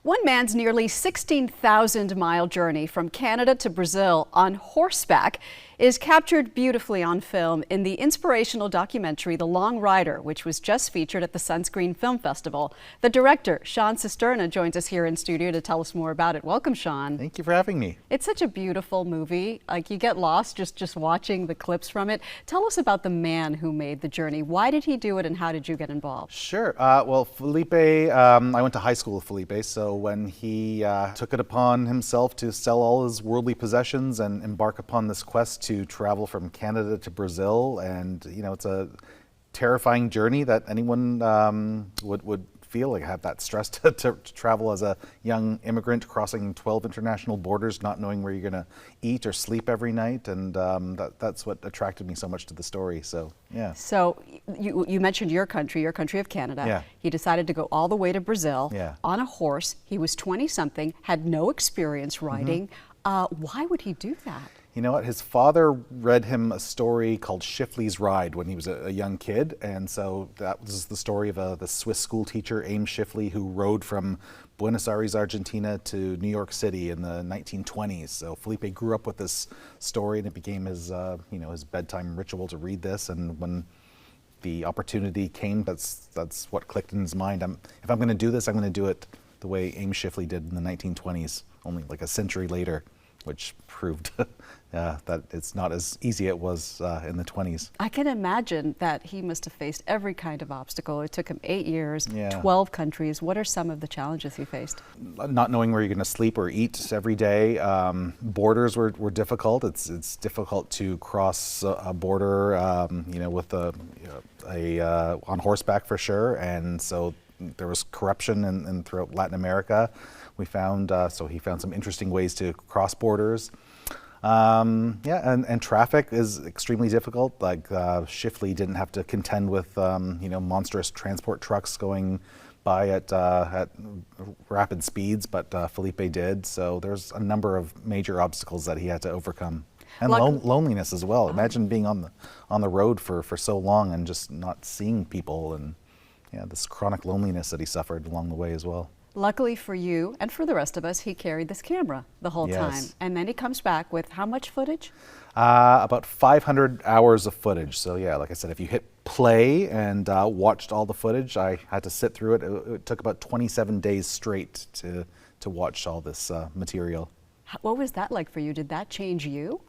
One man's nearly 16,000-mile journey from Canada to Brazil on horseback is captured beautifully on film in the inspirational documentary The Long Rider, which was just featured at the Sunscreen Film Festival. The director, Cisterna, joins us here in studio to tell us more about it. Welcome, Sean. Thank you for having me. It's such a beautiful movie. Like, you get lost just watching the clips from it. Tell us about the man who made the journey. Why did he do it, and how did you get involved? Sure. Well, Felipe, I went to high school with Felipe, so when he took it upon himself to sell all his worldly possessions and embark upon this quest to travel from Canada to Brazil, and it's a terrifying journey that anyone would feel like, have that stress to travel as a young immigrant crossing 12 international borders, not knowing where you're going to eat or sleep every night, and that's what attracted me so much to the story. So yeah. So you mentioned your country of Canada. Yeah. He decided to go all the way to Brazil. Yeah. On a horse. He was 20-something, had no experience riding. Why would he do that? You know what? His father read him a story called Izzys Ride when he was a young kid, and so that was the story of the Swiss school teacher, Aim Schiffley, who rode from Buenos Aires, Argentina to New York City in the 1920s. So Felipe grew up with this story, and it became his, his bedtime ritual to read this. And when the opportunity came, that's what clicked in his mind. If I'm going to do this, I'm going to do it the way Aim Schiffley did in the 1920s, only like a century later, which proved that it's not as easy it was in the 20s. I can imagine that he must have faced every kind of obstacle. It took him 8 years, Yeah. 12 countries. What are some of the challenges he faced? Not knowing where you're going to sleep or eat every day. Borders were difficult. It's difficult to cross a border, with on horseback for sure, and so there was corruption in throughout Latin America. We found so he found some interesting ways to cross borders. And traffic is extremely difficult. Like Schiffley didn't have to contend with monstrous transport trucks going by at rapid speeds, but Felipe did. So there's a number of major obstacles that he had to overcome, and loneliness as well. Imagine being on the road for so long and just not seeing people, and this chronic loneliness that he suffered along the way as well. Luckily for you and for the rest of us, he carried this camera the whole time. And then he comes back with how much footage? About 500 hours of footage. So yeah, like I said, if you hit play and watched all the footage, I had to sit through it. It took about 27 days straight to watch all this material. What was that like for you? Did that change you?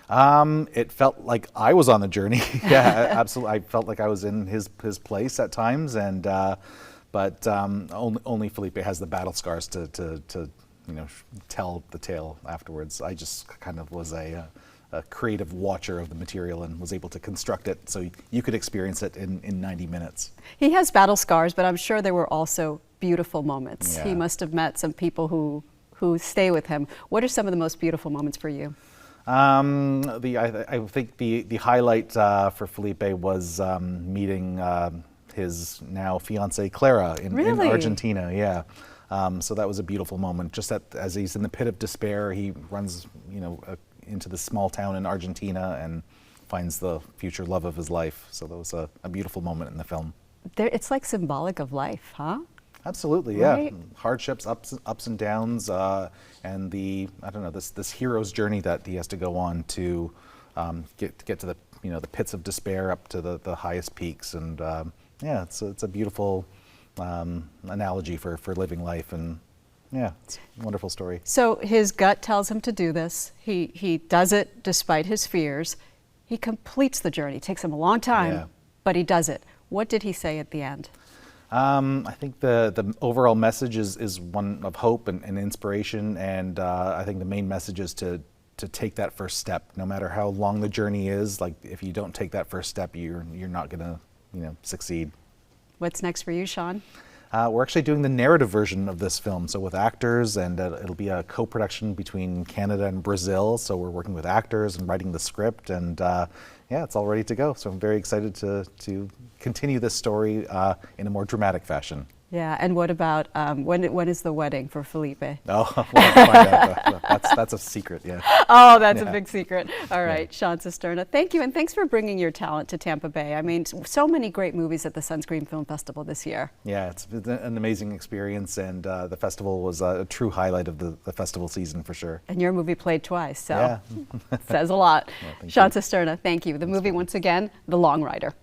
It felt like I was on the journey. Yeah, absolutely. I felt like I was in his place at times, and but only Felipe has the battle scars to tell the tale afterwards. I just kind of was a creative watcher of the material and was able to construct it so you could experience it in 90 minutes. He has battle scars, but I'm sure there were also beautiful moments. Yeah. He must have met some people who stay with him. What are some of the most beautiful moments for you? I think the highlight for Felipe was meeting his now fiancée Clara in Argentina. Yeah, so that was a beautiful moment. Just as he's in the pit of despair, he runs into the small town in Argentina and finds the future love of his life. So that was a beautiful moment in the film. It's like symbolic of life, huh? Absolutely, yeah. Right? Hardships, ups and downs, and this hero's journey that he has to go on to get to the pits of despair up to the highest peaks, and it's a beautiful analogy for living life, and yeah, it's a wonderful story. So his gut tells him to do this. He does it despite his fears. He completes the journey. It takes him a long time, but he does it. What did he say at the end? I think the overall message is one of hope and inspiration, and I think the main message is to take that first step. No matter how long the journey is, like if you don't take that first step, you're not gonna succeed. What's next for you, Sean? We're actually doing the narrative version of this film, so with actors, and it'll be a co-production between Canada and Brazil. So we're working with actors and writing the script, and it's all ready to go. So I'm very excited to continue this story in a more dramatic fashion. Yeah, and what about when is the wedding for Felipe? Oh, we'll have to find out. That's a secret, yeah. Oh, that's a Yeah. big secret. All right, Sean Cisterna, thank you, and thanks for bringing your talent to Tampa Bay. I mean, so many great movies at the Sunscreen Film Festival this year. Yeah, it's been an amazing experience, and the festival was a true highlight of the festival season for sure. And your movie played twice, so Yeah. says a lot. Well, thank Sean you. Cisterna, thank you. The movie, once again, The Long Rider.